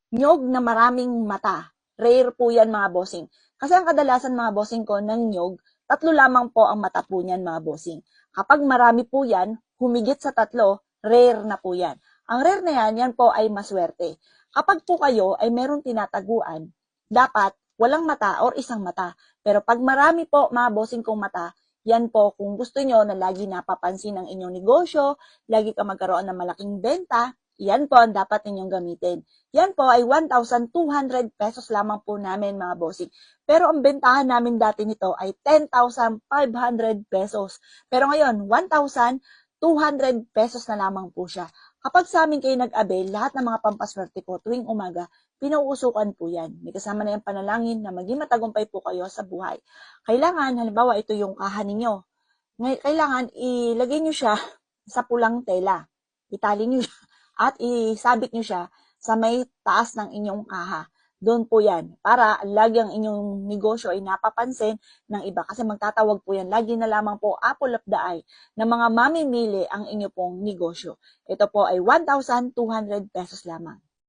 Niyog na maraming mata. Rare po yan mga bossing. Kasi ang kadalasan mga bossing ko ng niyog, 3 lamang po ang mata po niyan mga bossing. Kapag marami po yan, humigit sa 3, rare na po yan. Ang rare na yan po ay maswerte. Kapag po kayo ay merong tinataguan, dapat walang mata or isang mata. Pero pag marami po mga bossing kong mata, yan po kung gusto nyo na lagi napapansin ang inyong negosyo, lagi ka magkaroon ng malaking benta, yan po ang dapat ninyong gamitin. Yan po ay 1,200 pesos lamang po namin mga bossing. Pero ang bentahan namin dati nito ay 10,500 pesos. Pero ngayon, 1,200 pesos na lamang po siya. Kapag sa amin kayo nag-avail, lahat ng mga pampaswerte ko tuwing umaga, pinauusukan po yan. May kasama na yung panalangin na maging matagumpay po kayo sa buhay. Kailangan, halimbawa ito yung kaha ninyo. Kailangan ilagay nyo siya sa pulang tela. Itali nyo siya at isabit nyo siya sa may taas ng inyong kaha. Doon po yan. Para lagi ang inyong negosyo ay napapansin ng iba. Kasi magtatawag po yan. Lagi na lamang po apple of the eye na mga mamimili ang inyo pong negosyo. Ito po ay 1,200 pesos lamang.